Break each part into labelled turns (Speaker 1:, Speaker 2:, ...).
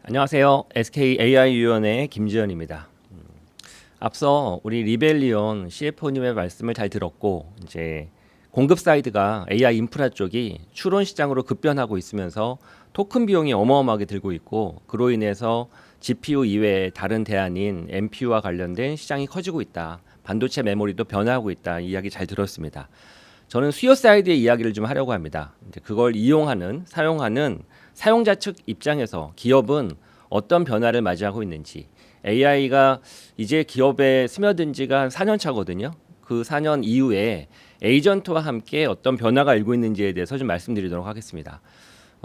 Speaker 1: 안녕하세요. SK AI 위원회 김지현입니다. 앞서 우리 리벨리온 CFO님의 말씀을 잘 들었고, 이제 공급 사이드가 AI 인프라 쪽이 추론 시장으로 급변하고 있으면서 토큰 비용이 어마어마하게 들고 있고, 그로 인해서 GPU 이외에 다른 대안인 NPU와 관련된 시장이 커지고 있다. 반도체 메모리도 변화하고 있다. 이야기 잘 들었습니다. 저는 수요 사이드의 이야기를 좀 하려고 합니다. 이제 그걸 이용하는, 사용하는 사용자 측 입장에서 기업은 어떤 변화를 맞이하고 있는지, AI가 이제 기업에 스며든 지가 한 4년 차거든요. 그 4년 이후에 에이전트와 함께 어떤 변화가 일고 있는지에 대해서 좀 말씀드리도록 하겠습니다.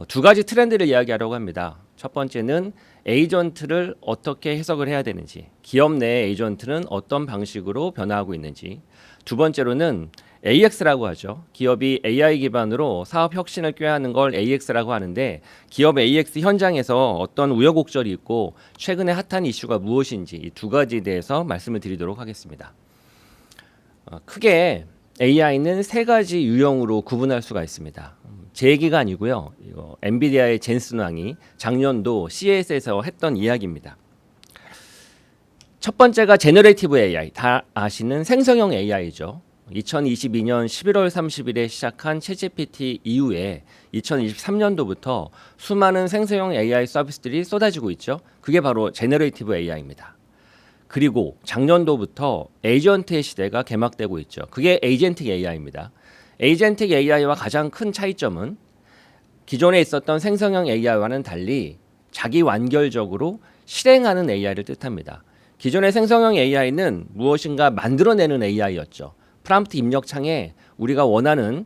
Speaker 1: 두 가지 트렌드를 이야기하려고 합니다. 첫 번째는 에이전트를 어떻게 해석을 해야 되는지, 기업 내 에이전트는 어떤 방식으로 변화하고 있는지, 두 번째로는 AX라고 하죠. 기업이 AI 기반으로 사업 혁신을 꾀하는 걸 AX라고 하는데, 기업 AX 현장에서 어떤 우여곡절이 있고 최근에 핫한 이슈가 무엇인지 이 두 가지에 대해서 말씀을 드리도록 하겠습니다. 크게 AI는 세 가지 유형으로 구분할 수가 있습니다. 제 얘기가 아니고요. 이거 엔비디아의 젠슨 왕이 작년도 CES에서 했던 이야기입니다. 첫 번째가 제너레이티브 AI, 다 아시는 생성형 AI죠. 2022년 11월 30일에 시작한 챗GPT 이후에 2023년도부터 수많은 생성형 AI 서비스들이 쏟아지고 있죠. 그게 바로 제너레이티브 AI입니다. 그리고 작년도부터 에이전트의 시대가 개막되고 있죠. 그게 에이전틱 AI입니다. 에이전틱 AI와 가장 큰 차이점은 기존에 있었던 생성형 AI와는 달리 자기 완결적으로 실행하는 AI를 뜻합니다. 기존의 생성형 AI는 무엇인가 만들어내는 AI였죠. 프롬프트 입력창에 우리가 원하는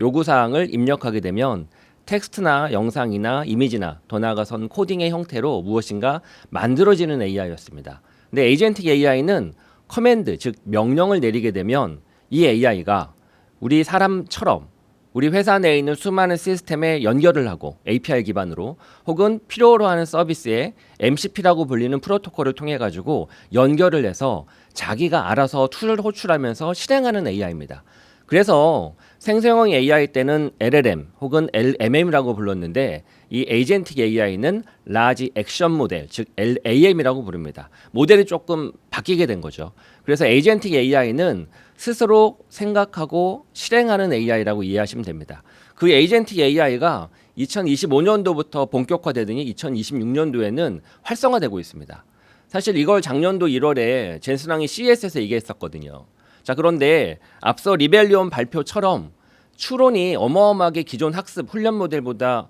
Speaker 1: 요구사항을 입력하게 되면 텍스트나 영상이나 이미지나 더 나아가서는 코딩의 형태로 무엇인가 만들어지는 AI였습니다. 근데 에이전틱 AI는 커맨드, 즉 명령을 내리게 되면 이 AI가 우리 사람처럼 우리 회사 내에 있는 수많은 시스템에 연결을 하고 API 기반으로 혹은 필요로 하는 서비스에 MCP라고 불리는 프로토콜을 통해 가지고 연결을 해서 자기가 알아서 툴을 호출하면서 실행하는 AI입니다. 그래서 생성형 AI 때는 LLM 혹은 LMM이라고 불렀는데, 이 에이전틱 AI는 라지 액션 모델, 즉 LAM이라고 부릅니다. 모델이 조금 바뀌게 된 거죠. 그래서 에이전틱 AI는 스스로 생각하고 실행하는 AI라고 이해하시면 됩니다. 그 에이전틱 AI가 2025년도부터 본격화되더니 2026년도에는 활성화되고 있습니다. 사실 이걸 작년도 1월에 젠슨왕이 CES에서 얘기했었거든요. 자, 그런데 앞서 리벨리온 발표처럼 추론이 어마어마하게 기존 학습 훈련 모델보다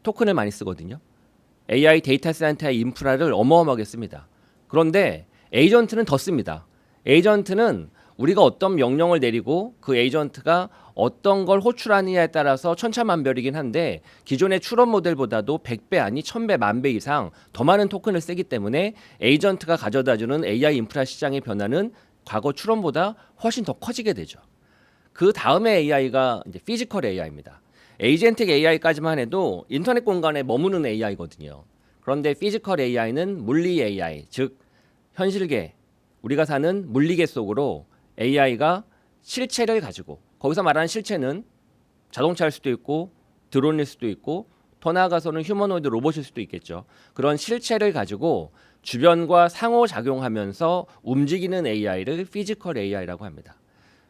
Speaker 1: 토큰을 많이 쓰거든요. AI 데이터 센터의 인프라를 어마어마하게 씁니다. 그런데 에이전트는 더 씁니다. 에이전트는 우리가 어떤 명령을 내리고 그 에이전트가 어떤 걸 호출하느냐에 따라서 천차만별이긴 한데, 기존의 추론 모델보다도 100배 아니 1000배, 10,000배 이상 더 많은 토큰을 쓰기 때문에 에이전트가 가져다주는 AI 인프라 시장의 변화는 과거 추론보다 훨씬 더 커지게 되죠. 그 다음에 AI가 이제 피지컬 AI입니다. 에이전틱 AI까지만 해도 인터넷 공간에 머무는 AI거든요. 그런데 피지컬 AI는 물리 AI, 즉 현실계, 우리가 사는 물리계 속으로 AI가 실체를 가지고, 거기서 말하는 실체는 자동차일 수도 있고 드론일 수도 있고 더 나아가서는 휴머노이드 로봇일 수도 있겠죠. 그런 실체를 가지고 주변과 상호작용하면서 움직이는 AI를 피지컬 AI라고 합니다.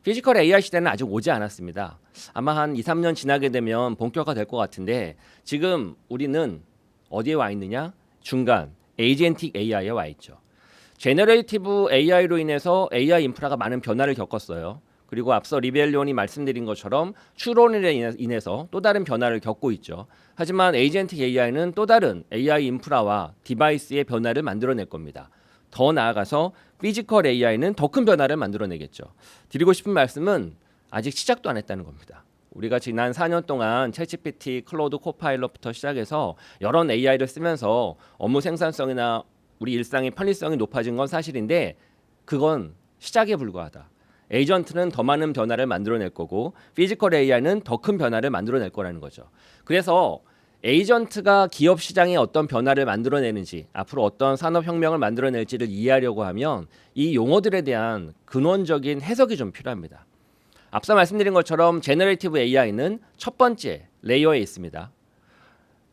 Speaker 1: 피지컬 AI 시대는 아직 오지 않았습니다. 아마 한 2, 3년 지나게 되면 본격화될 것 같은데, 지금 우리는 어디에 와 있느냐? 중간 에이전틱 AI에 와 있죠. 제너레이티브 AI로 인해서 AI 인프라가 많은 변화를 겪었어요. 그리고 앞서 리벨리온이 말씀드린 것처럼 추론으로 인해서 또 다른 변화를 겪고 있죠. 하지만 에이전틱 AI는 또 다른 AI 인프라와 디바이스의 변화를 만들어낼 겁니다. 더 나아가서 피지컬 AI는 더 큰 변화를 만들어내겠죠. 드리고 싶은 말씀은 아직 시작도 안 했다는 겁니다. 우리가 지난 4년 동안 챗GPT, 클로드, 코파일럿부터 시작해서 여러 AI를 쓰면서 업무 생산성이나 우리 일상의 편리성이 높아진 건 사실인데, 그건 시작에 불과하다. 에이전트는 더 많은 변화를 만들어낼 거고 피지컬 AI는 더 큰 변화를 만들어낼 거라는 거죠. 그래서 에이전트가 기업 시장에 어떤 변화를 만들어내는지, 앞으로 어떤 산업혁명을 만들어낼지를 이해하려고 하면 이 용어들에 대한 근원적인 해석이 좀 필요합니다. 앞서 말씀드린 것처럼 제너레이티브 AI는 첫 번째 레이어에 있습니다.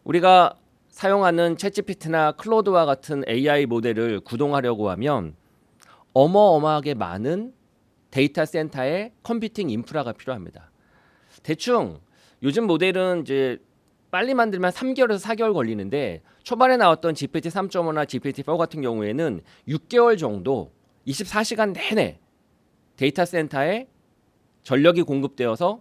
Speaker 1: 우리가 사용하는 챗GPT나 클로드와 같은 AI 모델을 구동하려고 하면 어마어마하게 많은 데이터 센터의 컴퓨팅 인프라가 필요합니다. 대충 요즘 모델은 이제 빨리 만들면 3개월에서 4개월 걸리는데 초반에 나왔던 GPT 3.5나 GPT 4 같은 경우에는 6개월 정도 24시간 내내 데이터 센터에 전력이 공급되어서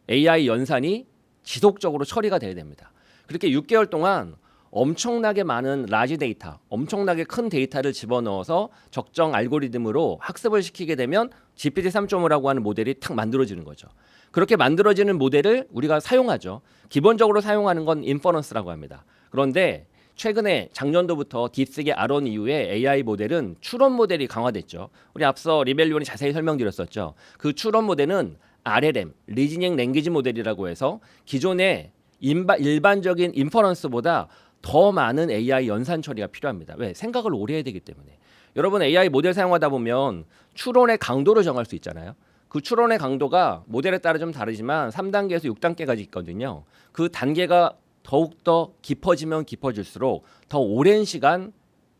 Speaker 1: AI 연산이 지속적으로 처리가 돼야 됩니다. 그렇게 6개월 동안 엄청나게 많은 라지 데이터, 엄청나게 큰 데이터를 집어넣어서 적정 알고리즘으로 학습을 시키게 되면 GPT 3.5라고 하는 모델이 탁 만들어지는 거죠. 그렇게 만들어지는 모델을 우리가 사용하죠. 기본적으로 사용하는 건 인퍼런스라고 합니다. 그런데 최근에 작년도부터 딥시계 R1 이후에 AI 모델은 추론 모델이 강화됐죠. 우리 앞서 리벨리온이 자세히 설명드렸었죠. 그 추론 모델은 RLM, 리즈닝 랭귀지 모델이라고 해서 기존의 일반적인 인퍼런스보다 더 많은 AI 연산 처리가 필요합니다. 왜? 생각을 오래 해야 되기 때문에. 여러분 AI 모델 사용하다 보면 추론의 강도를 정할 수 있잖아요. 그 추론의 강도가 모델에 따라 좀 다르지만 3단계에서 6단계까지 있거든요. 그 단계가 더욱더 깊어지면 깊어질수록 더 오랜 시간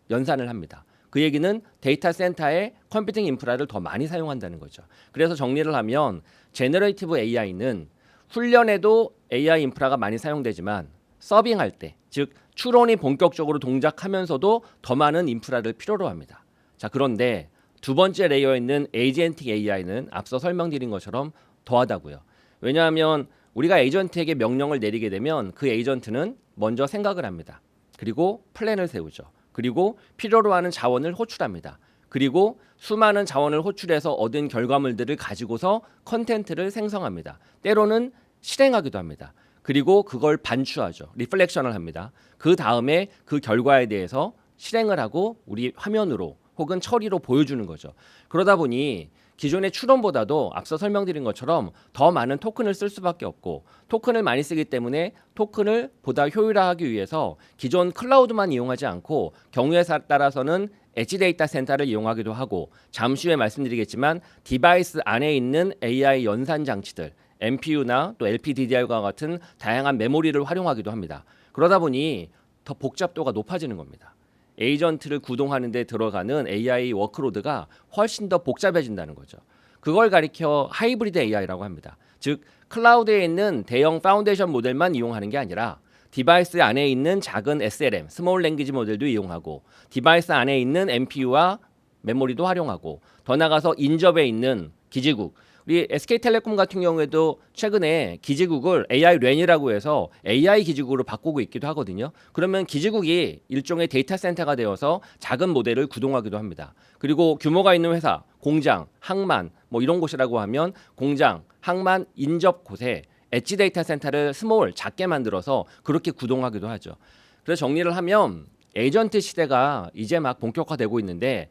Speaker 1: 연산을 합니다. 그 얘기는 데이터 센터의 컴퓨팅 인프라를 더 많이 사용한다는 거죠. 그래서 정리를 하면 제너레이티브 AI는 훈련에도 AI 인프라가 많이 사용되지만 서빙할 때, 즉 추론이 본격적으로 동작하면서도 더 많은 인프라를 필요로 합니다. 자, 그런데 두 번째 레이어에 있는 에이전틱 AI는 앞서 설명드린 것처럼 더하다고요. 왜냐하면 우리가 에이전트에게 명령을 내리게 되면 그 에이전트는 먼저 생각을 합니다. 그리고 플랜을 세우죠. 그리고 필요로 하는 자원을 호출합니다. 그리고 수많은 자원을 호출해서 얻은 결과물들을 가지고서 컨텐츠를 생성합니다. 때로는 실행하기도 합니다. 그리고 그걸 반추하죠. 리플렉션을 합니다. 그 다음에 그 결과에 대해서 실행을 하고 우리 화면으로 혹은 처리로 보여주는 거죠. 그러다 보니 기존의 추론보다도 앞서 설명드린 것처럼 더 많은 토큰을 쓸 수밖에 없고 토큰을 많이 쓰기 때문에 토큰을 보다 효율화하기 위해서 기존 클라우드만 이용하지 않고 경우에 따라서는 엣지 데이터 센터를 이용하기도 하고 잠시 후에 말씀드리겠지만 디바이스 안에 있는 AI 연산 장치들 MPU나 또 LPDDR과 같은 다양한 메모리를 활용하기도 합니다. 그러다 보니 더 복잡도가 높아지는 겁니다. 에이전트를 구동하는 데 들어가는 AI 워크로드가 훨씬 더 복잡해진다는 거죠. 그걸 가리켜 하이브리드 AI라고 합니다. 즉 클라우드에 있는 대형 파운데이션 모델만 이용하는 게 아니라 디바이스 안에 있는 작은 SLM, 스몰 랭귀지 모델도 이용하고 디바이스 안에 있는 MPU와 메모리도 활용하고 더 나가서 인접에 있는 기지국, 우리 SK텔레콤 같은 경우에도 최근에 기지국을 AI-RAN이라고 해서 AI 기지국으로 바꾸고 있기도 하거든요. 그러면 기지국이 일종의 데이터 센터가 되어서 작은 모델을 구동하기도 합니다. 그리고 규모가 있는 회사, 공장, 항만 뭐 이런 곳이라고 하면 공장, 항만 인접 곳에 엣지 데이터 센터를 스몰 작게 만들어서 그렇게 구동하기도 하죠. 그래서 정리를 하면 에이전트 시대가 이제 막 본격화되고 있는데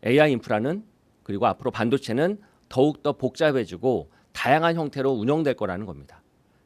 Speaker 1: AI 인프라는 그리고 앞으로 반도체는 더욱더 복잡해지고 다양한 형태로 운영될 거라는 겁니다.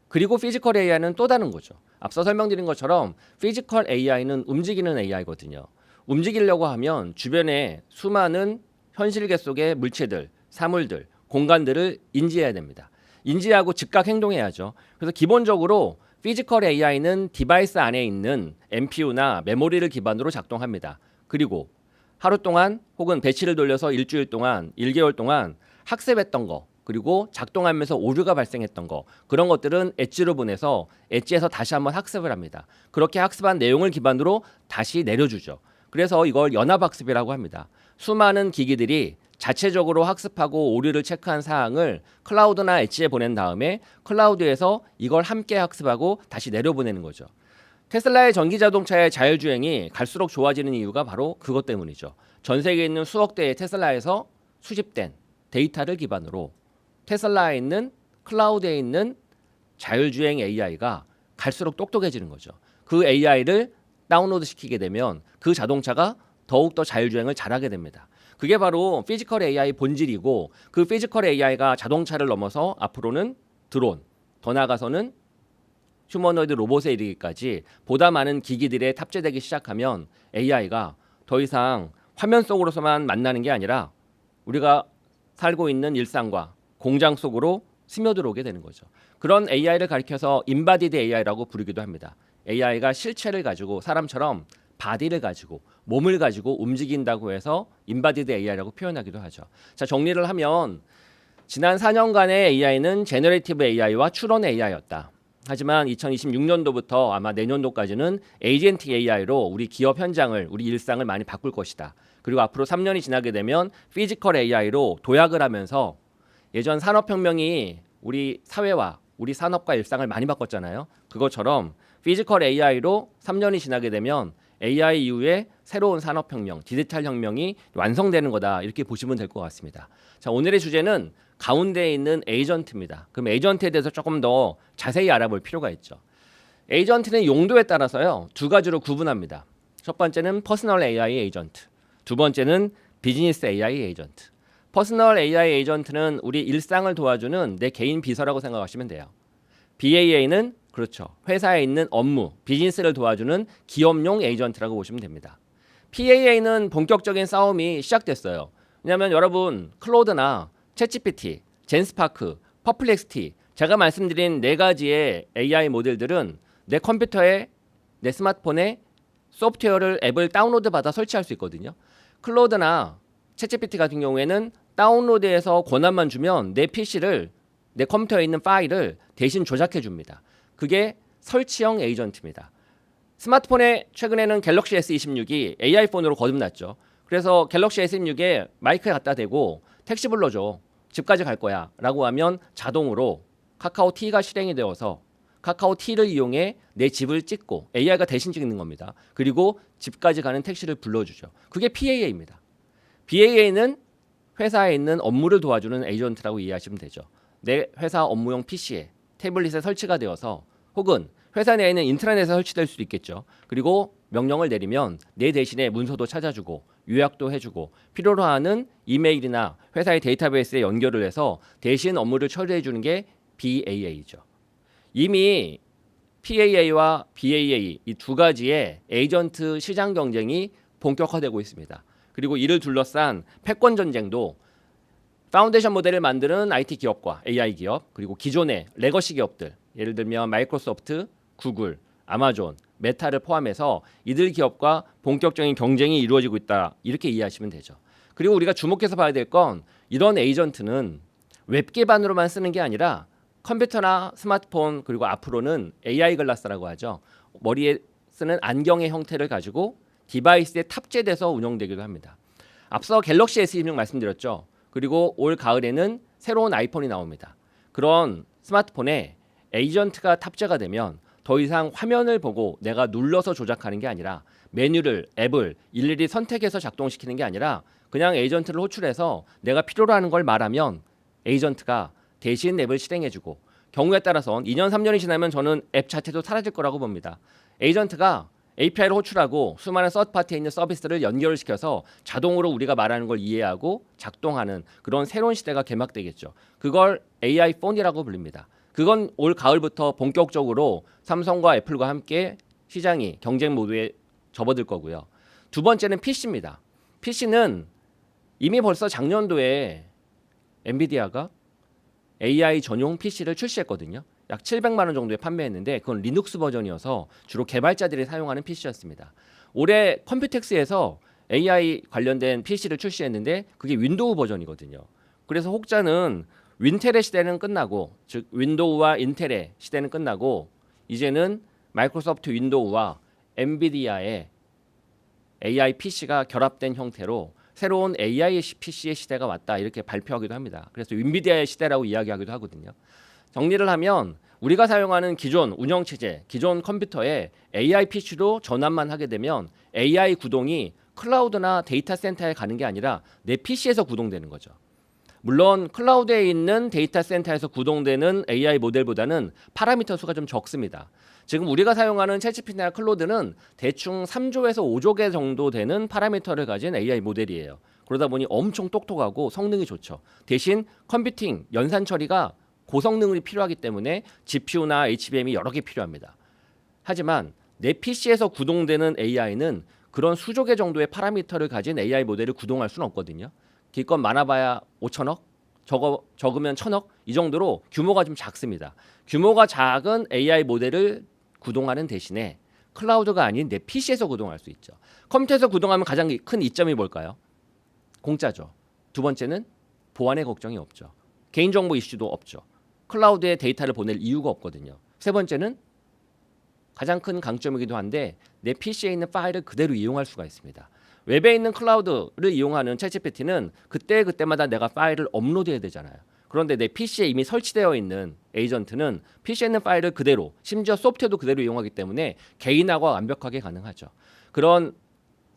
Speaker 1: 그리고 피지컬 AI는 또 다른 거죠. 앞서 설명드린 것처럼 피지컬 AI는 움직이는 AI거든요. 움직이려고 하면 주변에 수많은 현실계 속의 물체들, 사물들, 공간들을 인지해야 됩니다. 인지하고 즉각 행동해야죠. 그래서 기본적으로 피지컬 AI는 디바이스 안에 있는 MPU나 메모리를 기반으로 작동합니다. 그리고 하루 동안 혹은 배치를 돌려서 일주일 동안, 1개월 동안 학습했던 거 그리고 작동하면서 오류가 발생했던 거 그런 것들은 엣지로 보내서 엣지에서 다시 한번 학습을 합니다. 그렇게 학습한 내용을 기반으로 다시 내려주죠. 그래서 이걸 연합학습이라고 합니다. 수많은 기기들이 자체적으로 학습하고 오류를 체크한 사항을 클라우드나 엣지에 보낸 다음에 클라우드에서 이걸 함께 학습하고 다시 내려보내는 거죠. 테슬라의 전기자동차의 자율주행이 갈수록 좋아지는 이유가 바로 그것 때문이죠. 전 세계에 있는 수억 대의 테슬라에서 수집된 데이터를 기반으로 테슬라에 있는 클라우드에 있는 자율주행 AI가 갈수록 똑똑해지는 거죠. 그 AI를 다운로드 시키게 되면 그 자동차가 더욱더 자율주행을 잘하게 됩니다. 그게 바로 피지컬 AI 본질이고 그 피지컬 AI가 자동차를 넘어서 앞으로는 드론, 더 나아가서는 휴머노이드 로봇에 이르기까지 보다 많은 기기들에 탑재되기 시작하면 AI가 더 이상 화면 속으로서만 만나는 게 아니라 우리가 살고 있는 일상과 공장 속으로 스며들어오게 되는 거죠. 그런 AI를 가리켜서 인바디드 AI라고 부르기도 합니다. AI가 실체를 가지고 사람처럼 바디를 가지고 몸을 가지고 움직인다고 해서 인바디드 AI라고 표현하기도 하죠. 자, 정리를 하면 지난 4년간의 AI는 제너레이티브 AI와 추론 AI였다. 하지만 2026년도부터 아마 내년도까지는 에이전틱 AI로 우리 기업 현장을, 우리 일상을 많이 바꿀 것이다. 그리고 앞으로 3년이 지나게 되면 피지컬 AI로 도약을 하면서 예전 산업혁명이 우리 사회와 우리 산업과 일상을 많이 바꿨잖아요. 그것처럼 피지컬 AI로 3년이 지나게 되면 AI 이후에 새로운 산업혁명, 디지털 혁명이 완성되는 거다. 이렇게 보시면 될 것 같습니다. 자, 오늘의 주제는 가운데에 있는 에이전트입니다. 그럼 에이전트에 대해서 조금 더 자세히 알아볼 필요가 있죠. 에이전트는 용도에 따라서요, 두 가지로 구분합니다. 첫 번째는 퍼스널 AI 에이전트, 두 번째는 비즈니스 AI 에이전트. 퍼스널 AI 에이전트는 우리 일상을 도와주는 내 개인 비서라고 생각하시면 돼요. BAA는 그렇죠. 회사에 있는 업무, 비즈니스를 도와주는 기업용 에이전트라고 보시면 됩니다. PAA는 본격적인 싸움이 시작됐어요. 왜냐하면 여러분 클로드나 챗GPT, 젠스파크, 퍼플렉스티 제가 말씀드린 네 가지의 AI 모델들은 내 컴퓨터에 내 스마트폰에 소프트웨어를 앱을 다운로드 받아 설치할 수 있거든요. 클로드나 챗GPT 같은 경우에는 다운로드해서 권한만 주면 내 PC를 내 컴퓨터에 있는 파일을 대신 조작해 줍니다. 그게 설치형 에이전트입니다. 스마트폰에 최근에는 갤럭시 S26이 AI 폰으로 거듭났죠. 그래서 갤럭시 S26에 마이크에 갖다 대고 택시 불러줘. 집까지 갈 거야. 라고 하면 자동으로 카카오 T가 실행이 되어서 카카오 T를 이용해 내 집을 찍고 AI가 대신 찍는 겁니다. 그리고 집까지 가는 택시를 불러주죠. 그게 PAA입니다. BAA는 회사에 있는 업무를 도와주는 에이전트라고 이해하시면 되죠. 내 회사 업무용 PC에 태블릿에 설치가 되어서 혹은 회사 내에 있는 인트라넷에 설치될 수도 있겠죠. 그리고 명령을 내리면 내 대신에 문서도 찾아주고 요약도 해주고 필요로 하는 이메일이나 회사의 데이터베이스에 연결을 해서 대신 업무를 처리해주는 게 BAA죠. 이미 PAA와 BAA 이 두 가지의 에이전트 시장 경쟁이 본격화되고 있습니다. 그리고 이를 둘러싼 패권 전쟁도 파운데이션 모델을 만드는 IT 기업과 AI 기업, 그리고 기존의 레거시 기업들, 예를 들면 마이크로소프트, 구글, 아마존, 메타를 포함해서 이들 기업과 본격적인 경쟁이 이루어지고 있다. 이렇게 이해하시면 되죠. 그리고 우리가 주목해서 봐야 될 건 이런 에이전트는 웹 기반으로만 쓰는 게 아니라 컴퓨터나 스마트폰, 그리고 앞으로는 AI 글라스라고 하죠. 머리에 쓰는 안경의 형태를 가지고 디바이스에 탑재돼서 운영되기도 합니다. 앞서 갤럭시 S26 말씀드렸죠. 그리고 올 가을에는 새로운 아이폰이 나옵니다. 그런 스마트폰에 에이전트가 탑재가 되면 더 이상 화면을 보고 내가 눌러서 조작하는 게 아니라 메뉴를, 앱을 일일이 선택해서 작동시키는 게 아니라 그냥 에이전트를 호출해서 내가 필요로 하는 걸 말하면 에이전트가 대신 앱을 실행해주고, 경우에 따라서는 2년, 3년이 지나면 저는 앱 자체도 사라질 거라고 봅니다. 에이전트가 API를 호출하고 수많은 서드파티에 있는 서비스를 연결시켜서 자동으로 우리가 말하는 걸 이해하고 작동하는 그런 새로운 시대가 개막되겠죠. 그걸 AI 폰이라고 불립니다. 그건 올 가을부터 본격적으로 삼성과 애플과 함께 시장이 경쟁 모드에 접어들 거고요. 두 번째는 PC입니다. PC는 이미 벌써 작년도에 엔비디아가 AI 전용 PC를 출시했거든요. 약 700만 원 정도에 판매했는데 그건 리눅스 버전이어서 주로 개발자들이 사용하는 PC였습니다. 올해 컴퓨텍스에서 AI 관련된 PC를 출시했는데 그게 윈도우 버전이거든요. 그래서 혹자는 윈텔의 시대는 끝나고, 즉 윈도우와 인텔의 시대는 끝나고 이제는 마이크로소프트 윈도우와 엔비디아의 AI PC가 결합된 형태로 새로운 AI PC의 시대가 왔다 이렇게 발표하기도 합니다. 그래서 엔비디아의 시대라고 이야기하기도 하거든요. 정리를 하면 우리가 사용하는 기존 운영체제, 기존 컴퓨터에 AI PC로 전환만 하게 되면 AI 구동이 클라우드나 데이터 센터에 가는 게 아니라 내 PC에서 구동되는 거죠. 물론 클라우드에 있는 데이터 센터에서 구동되는 AI 모델보다는 파라미터 수가 좀 적습니다. 지금 우리가 사용하는 챗GPT나 클로드는 대충 3조에서 5조 개 정도 되는 파라미터를 가진 AI 모델이에요. 그러다 보니 엄청 똑똑하고 성능이 좋죠. 대신 컴퓨팅, 연산 처리가 고성능이 필요하기 때문에 GPU나 HBM이 여러 개 필요합니다. 하지만 내 PC에서 구동되는 AI는 그런 수조 개 정도의 파라미터를 가진 AI 모델을 구동할 수는 없거든요. 기껏 많아봐야 5천억, 적으면 1000억 이 정도로 규모가 좀 작습니다. 규모가 작은 AI 모델을 구동하는 대신에 클라우드가 아닌 내 PC에서 구동할 수 있죠. 컴퓨터에서 구동하면 가장 큰 이점이 뭘까요? 공짜죠. 두 번째는 보안의 걱정이 없죠. 개인정보 이슈도 없죠. 클라우드에 데이터를 보낼 이유가 없거든요. 세 번째는 가장 큰 강점이기도 한데 내 PC에 있는 파일을 그대로 이용할 수가 있습니다. 웹에 있는 클라우드를 이용하는 챗GPT는 그때마다 내가 파일을 업로드해야 되잖아요. 그런데 내 PC에 이미 설치되어 있는 에이전트는 PC에 있는 파일을 그대로, 심지어 소프트웨어도 그대로 이용하기 때문에 개인화가 완벽하게 가능하죠. 그런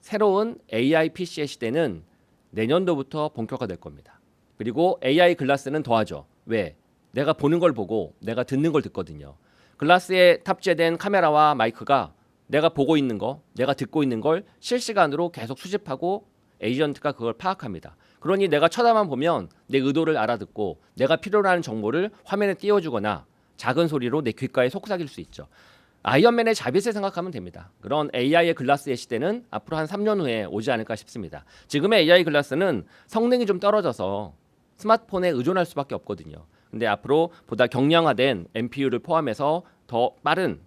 Speaker 1: 새로운 AI PC의 시대는 내년도부터 본격화될 겁니다. 그리고 AI 글라스는 더하죠. 왜? 내가 보는 걸 보고 내가 듣는 걸 듣거든요. 글라스에 탑재된 카메라와 마이크가 내가 보고 있는 거, 내가 듣고 있는 걸 실시간으로 계속 수집하고 에이전트가 그걸 파악합니다. 그러니 내가 쳐다만 보면 내 의도를 알아듣고 내가 필요로 하는 정보를 화면에 띄워주거나 작은 소리로 내 귓가에 속삭일 수 있죠. 아이언맨의 자빗을 생각하면 됩니다. 그런 AI의 글라스의 시대는 앞으로 한 3년 후에 오지 않을까 싶습니다. 지금의 AI 글라스는 성능이 좀 떨어져서 스마트폰에 의존할 수밖에 없거든요. 근데 앞으로 보다 경량화된 NPU를 포함해서 더 빠른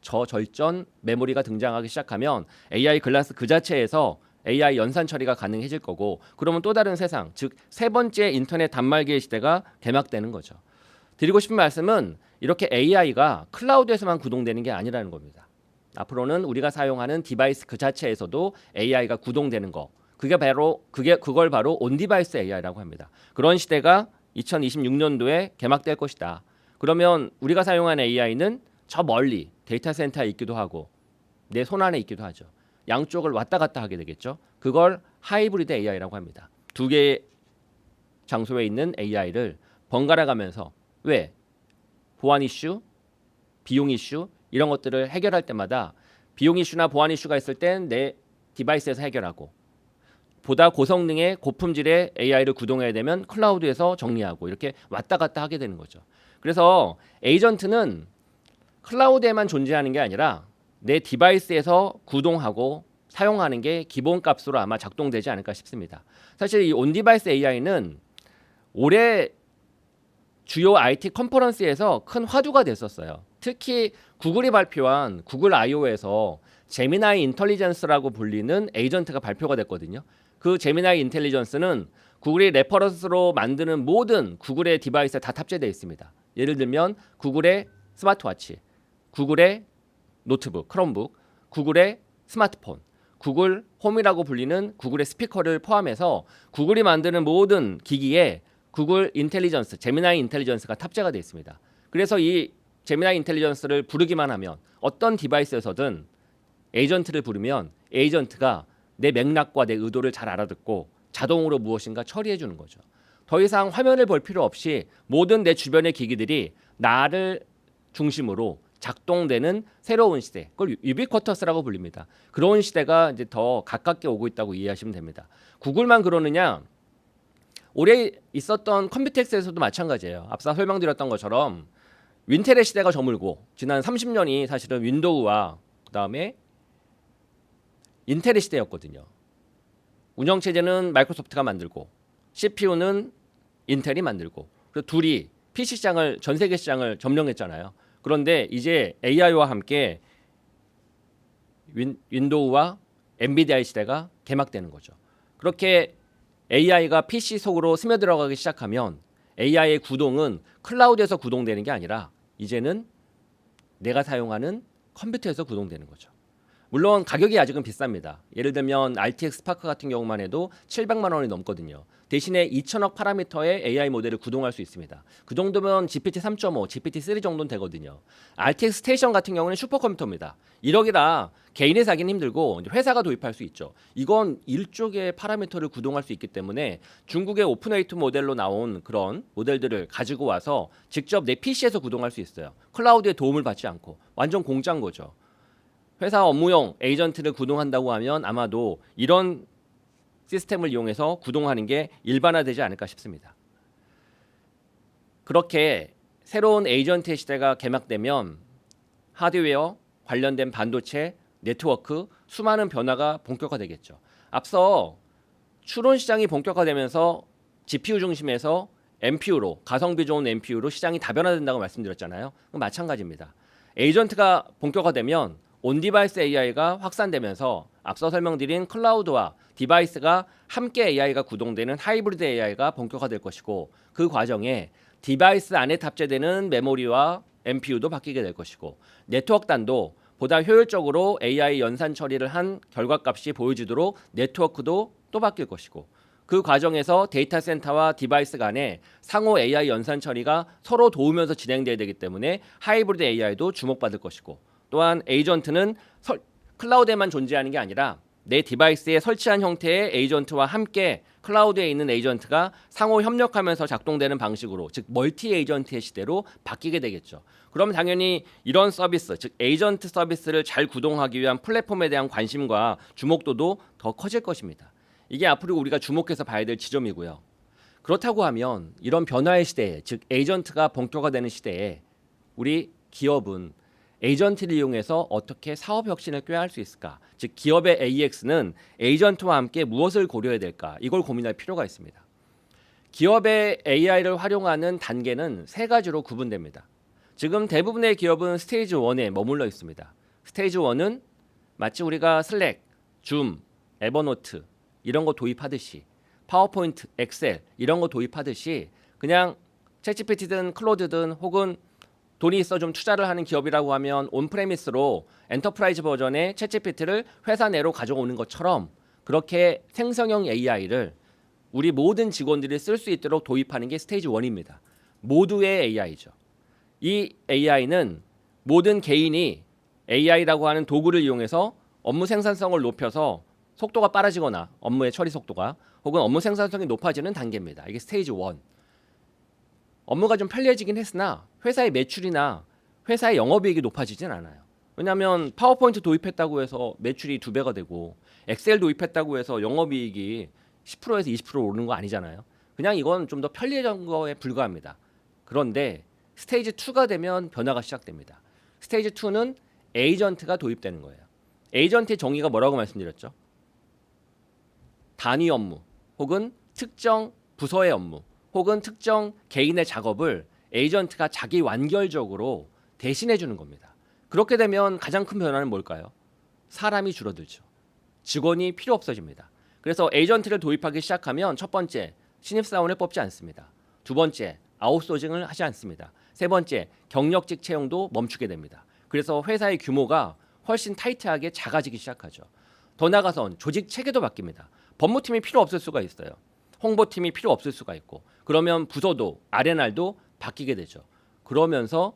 Speaker 1: 저절전 메모리가 등장하기 시작하면 AI 글라스 그 자체에서 AI 연산 처리가 가능해질 거고, 그러면 또 다른 세상, 즉 세 번째 인터넷 단말기의 시대가 개막되는 거죠. 드리고 싶은 말씀은 이렇게 AI가 클라우드에서만 구동되는 게 아니라는 겁니다. 앞으로는 우리가 사용하는 디바이스 그 자체에서도 AI가 구동되는 거, 그걸 바로 온디바이스 AI라고 합니다. 그런 시대가 2026년도에 개막될 것이다. 그러면 우리가 사용하는 AI는 저 멀리 데이터 센터에 있기도 하고 내 손 안에 있기도 하죠. 양쪽을 왔다 갔다 하게 되겠죠. 그걸 하이브리드 AI라고 합니다. 두 개의 장소에 있는 AI를 번갈아 가면서, 왜? 보안 이슈, 비용 이슈 이런 것들을 해결할 때마다 비용 이슈나 보안 이슈가 있을 땐 내 디바이스에서 해결하고, 보다 고성능의 고품질의 AI를 구동해야 되면 클라우드에서 정리하고, 이렇게 왔다 갔다 하게 되는 거죠. 그래서 에이전트는 클라우드에만 존재하는 게 아니라 내 디바이스에서 구동하고 사용하는 게 기본값으로 아마 작동되지 않을까 싶습니다. 사실 이 온디바이스 AI는 올해 주요 IT 컨퍼런스에서 큰 화두가 됐었어요. 특히 구글이 발표한 구글 I/O에서 제미나이 인텔리전스라고 불리는 에이전트가 발표가 됐거든요. 그 제미나이 인텔리전스는 구글이 레퍼런스로 만드는 모든 구글의 디바이스에 다 탑재되어 있습니다. 예를 들면 구글의 스마트워치, 구글의 노트북, 크롬북, 구글의 스마트폰, 구글 홈이라고 불리는 구글의 스피커를 포함해서 구글이 만드는 모든 기기에 구글 인텔리전스, 제미나이 인텔리전스가 탑재가 되어 있습니다. 그래서 이 제미나이 인텔리전스를 부르기만 하면 어떤 디바이스에서든 에이전트를 부르면 에이전트가 내 맥락과 내 의도를 잘 알아듣고 자동으로 무엇인가 처리해 주는 거죠. 더 이상 화면을 볼 필요 없이 모든 내 주변의 기기들이 나를 중심으로 작동되는 새로운 시대, 그걸 유비쿼터스라고 불립니다. 그런 시대가 이제 더 가깝게 오고 있다고 이해하시면 됩니다. 구글만 그러느냐? 올해 있었던 컴퓨텍스에서도 마찬가지예요. 앞서 설명드렸던 것처럼 윈텔의 시대가 저물고 지난 30년이 사실은 윈도우와 그다음에 인텔의 시대였거든요. 운영체제는 마이크로소프트가 만들고 CPU는 인텔이 만들고, 그래서 둘이 PC 시장을, 전 세계 시장을 점령했잖아요. 그런데 이제 AI와 함께 윈도우와 엔비디아의 시대가 개막되는 거죠. 그렇게 AI가 PC 속으로 스며들어가기 시작하면 AI의 구동은 클라우드에서 구동되는 게 아니라 이제는 내가 사용하는 컴퓨터에서 구동되는 거죠. 물론 가격이 아직은 비쌉니다. 예를 들면 RTX 스파크 같은 경우만 해도 700만 원이 넘거든요. 대신에 2천억 파라미터의 AI 모델을 구동할 수 있습니다. 그 정도면 GPT 3.5, GPT 3 정도는 되거든요. RTX 스테이션 같은 경우는 슈퍼컴퓨터입니다. 1억이라 개인이 사기는 힘들고 회사가 도입할 수 있죠. 이건 1조 개의 파라미터를 구동할 수 있기 때문에 중국의 오픈웨이트 모델로 나온 그런 모델들을 가지고 와서 직접 내 PC에서 구동할 수 있어요. 클라우드의 도움을 받지 않고. 완전 공짜인 거죠. 회사 업무용 에이전트를 구동한다고 하면 아마도 이런 시스템을 이용해서 구동하는 게 일반화되지 않을까 싶습니다. 그렇게 새로운 에이전트의 시대가 개막되면 하드웨어, 관련된 반도체, 네트워크, 수많은 변화가 본격화되겠죠. 앞서 추론 시장이 본격화되면서 GPU 중심에서 NPU로 가성비 좋은 NPU로 시장이 다변화된다고 말씀드렸잖아요. 그럼 마찬가지입니다. 에이전트가 본격화되면 온디바이스 AI가 확산되면서 앞서 설명드린 클라우드와 디바이스가 함께 AI가 구동되는 하이브리드 AI가 본격화될 것이고 그 과정에 디바이스 안에 탑재되는 메모리와 NPU도 바뀌게 될 것이고 네트워크단도 보다 효율적으로 AI 연산 처리를 한 결과값이 보여지도록 네트워크도 또 바뀔 것이고 그 과정에서 데이터 센터와 디바이스 간에 상호 AI 연산 처리가 서로 도우면서 진행돼야 되기 때문에 하이브리드 AI도 주목받을 것이고 또한 에이전트는 클라우드에만 존재하는 게 아니라 내 디바이스에 설치한 형태의 에이전트와 함께 클라우드에 있는 에이전트가 상호 협력하면서 작동되는 방식으로 즉 멀티 에이전트의 시대로 바뀌게 되겠죠. 그럼 당연히 이런 서비스 즉 에이전트 서비스를 잘 구동하기 위한 플랫폼에 대한 관심과 주목도도 더 커질 것입니다. 이게 앞으로 우리가 주목해서 봐야 될 지점이고요. 그렇다고 하면 이런 변화의 시대에 즉 에이전트가 본격화되는 시대에 우리 기업은 에이전트를 이용해서 어떻게 사업 혁신을 꾀할 수 있을까? 즉 기업의 AX는 에이전트와 함께 무엇을 고려해야 될까? 이걸 고민할 필요가 있습니다. 기업의 AI를 활용하는 단계는 세 가지로 구분됩니다. 지금 대부분의 기업은 스테이지 1에 머물러 있습니다. 스테이지 1은 마치 우리가 슬랙, 줌, 에버노트 이런 거 도입하듯이 파워포인트, 엑셀 이런 거 도입하듯이 그냥 챗GPT든 클로드든 혹은 돈이 있어 좀 투자를 하는 기업이라고 하면 온프레미스로 엔터프라이즈 버전의 챗GPT를 회사 내로 가져오는 것처럼 그렇게 생성형 AI를 우리 모든 직원들이 쓸 수 있도록 도입하는 게 스테이지 1입니다. 모두의 AI죠. 이 AI는 모든 개인이 AI라고 하는 도구를 이용해서 업무 생산성을 높여서 속도가 빠르지거나 업무의 처리 속도가 혹은 업무 생산성이 높아지는 단계입니다. 이게 스테이지 1. 업무가 좀 편리해지긴 했으나 회사의 매출이나 회사의 영업이익이 높아지진 않아요. 왜냐하면 파워포인트 도입했다고 해서 매출이 2배가 되고 엑셀 도입했다고 해서 영업이익이 10%에서 20% 오르는 거 아니잖아요. 그냥 이건 좀 더 편리해진 거에 불과합니다. 그런데 스테이지 2가 되면 변화가 시작됩니다. 스테이지 2는 에이전트가 도입되는 거예요. 에이전트의 정의가 뭐라고 말씀드렸죠? 단위 업무 혹은 특정 부서의 업무 혹은 특정 개인의 작업을 에이전트가 자기 완결적으로 대신해 주는 겁니다. 그렇게 되면 가장 큰 변화는 뭘까요? 사람이 줄어들죠. 직원이 필요 없어집니다. 그래서 에이전트를 도입하기 시작하면 첫 번째, 신입사원을 뽑지 않습니다. 두 번째, 아웃소싱을 하지 않습니다. 세 번째, 경력직 채용도 멈추게 됩니다. 그래서 회사의 규모가 훨씬 타이트하게 작아지기 시작하죠. 더 나아가선 조직 체계도 바뀝니다. 법무팀이 필요 없을 수가 있어요. 홍보팀이 필요 없을 수가 있고 그러면 부서도 R&R도 바뀌게 되죠. 그러면서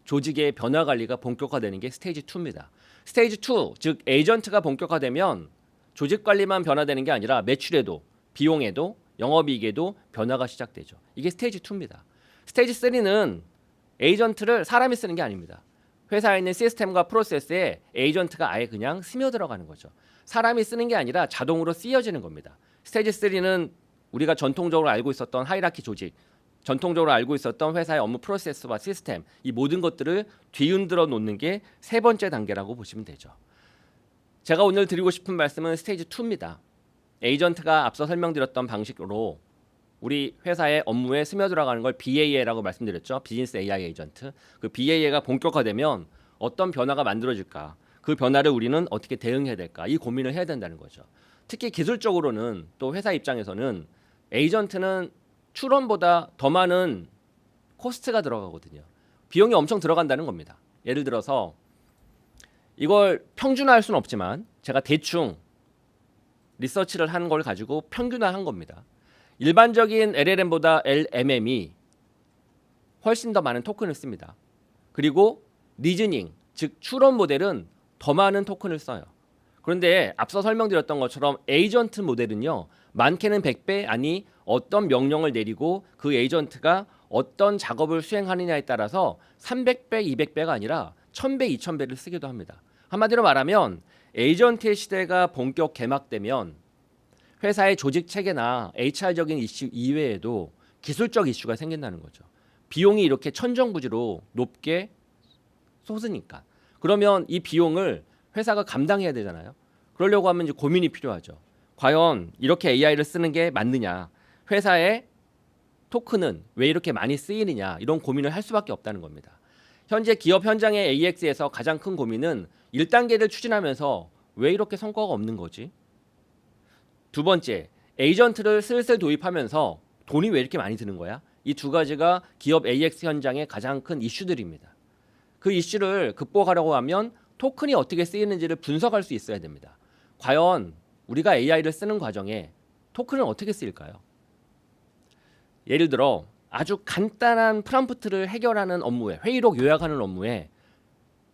Speaker 1: 조직의 변화 관리가 본격화되는 게 스테이지 2입니다. 스테이지 2, 즉 에이전트가 본격화되면 조직 관리만 변화되는 게 아니라 매출에도 비용에도 영업이익에도 변화가 시작되죠. 이게 스테이지 2입니다. 스테이지 3는 에이전트를 사람이 쓰는 게 아닙니다. 회사에 있는 시스템과 프로세스에 에이전트가 아예 그냥 스며들어가는 거죠. 사람이 쓰는 게 아니라 자동으로 쓰여지는 겁니다. 스테이지 3는 우리가 전통적으로 알고 있었던 하이라키 조직, 전통적으로 알고 있었던 회사의 업무 프로세스와 시스템 이 모든 것들을 뒤흔들어 놓는 게 세 번째 단계라고 보시면 되죠. 제가 오늘 드리고 싶은 말씀은 스테이지 2입니다. 에이전트가 앞서 설명드렸던 방식으로 우리 회사의 업무에 스며들어가는 걸 BAA라고 말씀드렸죠. 비즈니스 AI 에이전트. 그 BAA가 본격화되면 어떤 변화가 만들어질까? 그 변화를 우리는 어떻게 대응해야 될까? 이 고민을 해야 된다는 거죠. 특히 기술적으로는 또 회사 입장에서는 에이전트는 추론보다 더 많은 코스트가 들어가거든요. 비용이 엄청 들어간다는 겁니다. 예를 들어서 이걸 평준화할 수는 없지만 제가 대충 리서치를 한 걸 가지고 평균화한 겁니다. 일반적인 LLM보다 LMM이 훨씬 더 많은 토큰을 씁니다. 그리고 리즈닝, 즉 추론 모델은 더 많은 토큰을 써요. 그런데 앞서 설명드렸던 것처럼 에이전트 모델은요. 많게는 100배 아니 어떤 명령을 내리고 그 에이전트가 어떤 작업을 수행하느냐에 따라서 300배, 200배가 아니라 1000배, 2000배를 쓰기도 합니다. 한마디로 말하면 에이전트의 시대가 본격 개막되면 회사의 조직 체계나 HR적인 이슈 이외에도 기술적 이슈가 생긴다는 거죠. 비용이 이렇게 천정부지로 높게 솟으니까. 그러면 이 비용을 회사가 감당해야 되잖아요. 그러려고 하면 이제 고민이 필요하죠. 과연 이렇게 AI를 쓰는 게 맞느냐? 회사의 토큰은 왜 이렇게 많이 쓰이느냐 이런 고민을 할 수밖에 없다는 겁니다. 현재 기업 현장의 AX에서 가장 큰 고민은 1단계를 추진하면서 왜 이렇게 성과가 없는 거지? 두 번째, 에이전트를 슬슬 도입하면서 돈이 왜 이렇게 많이 드는 거야? 이 두 가지가 기업 AX 현장의 가장 큰 이슈들입니다. 그 이슈를 극복하려고 하면 토큰이 어떻게 쓰이는지를 분석할 수 있어야 됩니다. 과연 우리가 AI를 쓰는 과정에 토큰은 어떻게 쓰일까요? 예를 들어 아주 간단한 프롬프트를 해결하는 업무에, 회의록 요약하는 업무에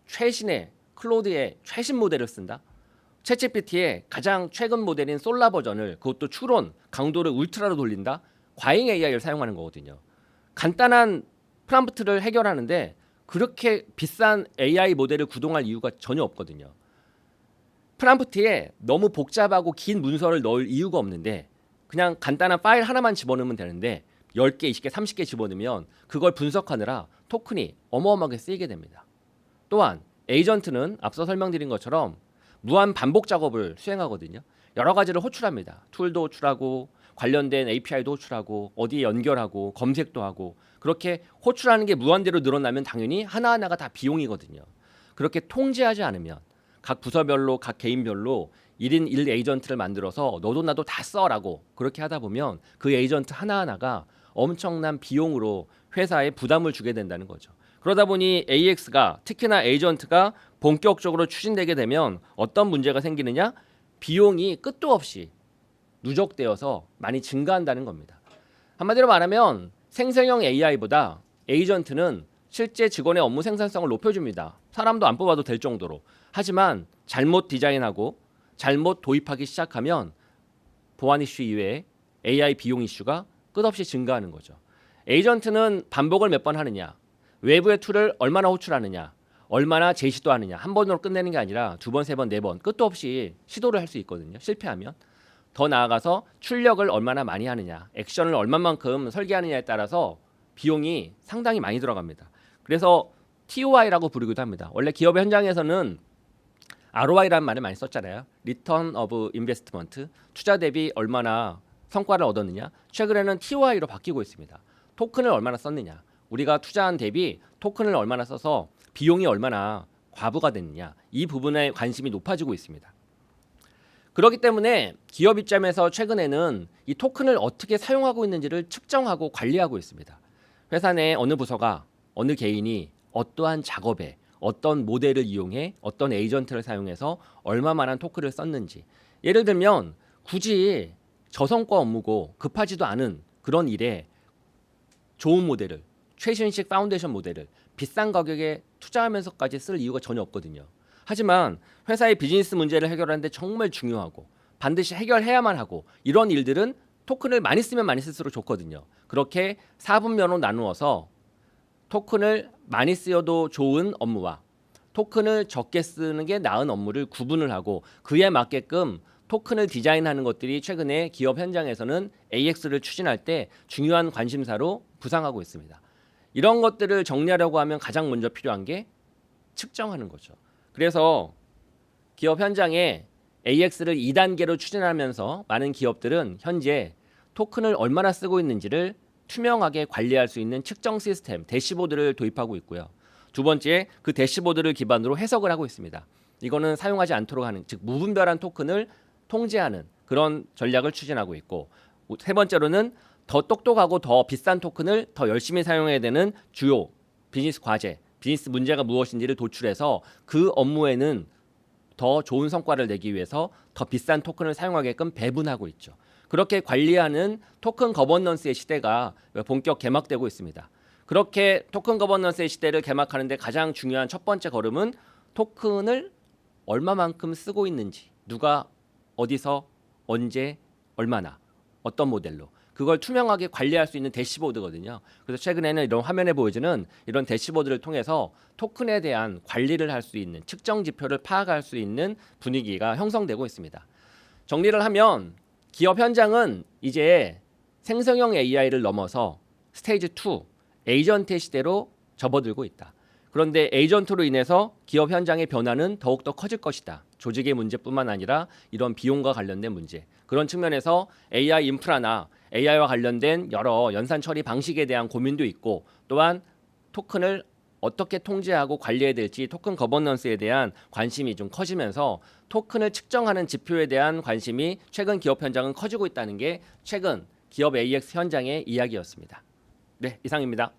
Speaker 1: 최신의 클로드의 최신 모델을 쓴다. 챗GPT의 가장 최근 모델인 솔라 버전을, 그것도 추론 강도를 울트라로 돌린다. 과잉 AI를 사용하는 거거든요. 간단한 프롬프트를 해결하는데 그렇게 비싼 AI 모델을 구동할 이유가 전혀 없거든요. 프롬프트에 너무 복잡하고 긴 문서를 넣을 이유가 없는데 그냥 간단한 파일 하나만 집어넣으면 되는데 10개, 20개, 30개 집어넣으면 그걸 분석하느라 토큰이 어마어마하게 쓰이게 됩니다. 또한 에이전트는 앞서 설명드린 것처럼 무한 반복 작업을 수행하거든요. 여러 가지를 호출합니다. 툴도 호출하고 관련된 API도 호출하고 어디에 연결하고 검색도 하고, 그렇게 호출하는 게 무한대로 늘어나면 당연히 하나하나가 다 비용이거든요. 그렇게 통제하지 않으면 각 부서별로 각 개인별로 1인 1 에이전트를 만들어서 너도 나도 다 써라고 그렇게 하다 보면 그 에이전트 하나하나가 엄청난 비용으로 회사에 부담을 주게 된다는 거죠. 그러다 보니 AX가, 특히나 에이전트가 본격적으로 추진되게 되면 어떤 문제가 생기느냐? 비용이 끝도 없이 누적되어서 많이 증가한다는 겁니다. 한마디로 말하면 생성형 AI보다 에이전트는 실제 직원의 업무 생산성을 높여줍니다. 사람도 안 뽑아도 될 정도로. 하지만 잘못 디자인하고 잘못 도입하기 시작하면 보안 이슈 이외에 AI 비용 이슈가 끝없이 증가하는 거죠. 에이전트는 반복을 몇 번 하느냐, 외부의 툴을 얼마나 호출하느냐, 얼마나 제시도 하느냐, 한 번으로 끝내는 게 아니라 두 번, 세 번, 네 번 끝도 없이 시도를 할 수 있거든요. 실패하면. 더 나아가서 출력을 얼마나 많이 하느냐, 액션을 얼마만큼 설계하느냐에 따라서 비용이 상당히 많이 들어갑니다. 그래서 TOI라고 부르기도 합니다. 원래 기업 현장에서는 ROI라는 말을 많이 썼잖아요. Return of Investment, 투자 대비 얼마나 성과를 얻었느냐. 최근에는 TOI로 바뀌고 있습니다. 토큰을 얼마나 썼느냐, 우리가 투자한 대비 토큰을 얼마나 써서 비용이 얼마나 과부가 됐느냐, 이 부분에 관심이 높아지고 있습니다. 그렇기 때문에 기업 입장에서 최근에는 이 토큰을 어떻게 사용하고 있는지를 측정하고 관리하고 있습니다. 회사 내 어느 부서가, 어느 개인이 어떠한 작업에 어떤 모델을 이용해 어떤 에이전트를 사용해서 얼마만한 토큰을 썼는지. 예를 들면 굳이 저성과 업무고 급하지도 않은 그런 일에 좋은 모델을, 최신식 파운데이션 모델을 비싼 가격에 투자하면서까지 쓸 이유가 전혀 없거든요. 하지만 회사의 비즈니스 문제를 해결하는데 정말 중요하고 반드시 해결해야만 하고, 이런 일들은 토큰을 많이 쓰면 많이 쓸수록 좋거든요. 그렇게 4분면으로 나누어서 토큰을 많이 쓰여도 좋은 업무와 토큰을 적게 쓰는 게 나은 업무를 구분을 하고 그에 맞게끔 토큰을 디자인하는 것들이 최근에 기업 현장에서는 AX를 추진할 때 중요한 관심사로 부상하고 있습니다. 이런 것들을 정리하려고 하면 가장 먼저 필요한 게 측정하는 거죠. 그래서 기업 현장에 AX를 2단계로 추진하면서 많은 기업들은 현재 토큰을 얼마나 쓰고 있는지를 투명하게 관리할 수 있는 측정 시스템, 대시보드를 도입하고 있고요. 두 번째, 그 대시보드를 기반으로 해석을 하고 있습니다. 이거는 사용하지 않도록 하는, 즉 무분별한 토큰을 통제하는 그런 전략을 추진하고 있고, 세 번째로는 더 똑똑하고 더 비싼 토큰을 더 열심히 사용해야 되는 주요 비즈니스 과제, 비즈니스 문제가 무엇인지를 도출해서 그 업무에는 더 좋은 성과를 내기 위해서 더 비싼 토큰을 사용하게끔 배분하고 있죠. 그렇게 관리하는 토큰 거버넌스의 시대가 본격 개막되고 있습니다. 그렇게 토큰 거버넌스의 시대를 개막하는데 가장 중요한 첫 번째 걸음은 토큰을 얼마만큼 쓰고 있는지, 누가 어디서 언제 얼마나 어떤 모델로, 그걸 투명하게 관리할 수 있는 대시보드거든요. 그래서 최근에는 이런 화면에 보여주는 이런 대시보드를 통해서 토큰에 대한 관리를 할 수 있는, 측정 지표를 파악할 수 있는 분위기가 형성되고 있습니다. 정리를 하면 기업 현장은 이제 생성형 AI를 넘어서 스테이지 2 에이전트의 시대로 접어들고 있다. 그런데 에이전트로 인해서 기업 현장의 변화는 더욱더 커질 것이다. 조직의 문제뿐만 아니라 이런 비용과 관련된 문제, 그런 측면에서 AI 인프라나 AI와 관련된 여러 연산 처리 방식에 대한 고민도 있고 또한 토큰을 어떻게 통제하고 관리해야 될지 토큰 거버넌스에 대한 관심이 좀 커지면서 토큰을 측정하는 지표에 대한 관심이 최근 기업 현장은 커지고 있다는 게 최근 기업 AX 현장의 이야기였습니다. 네, 이상입니다.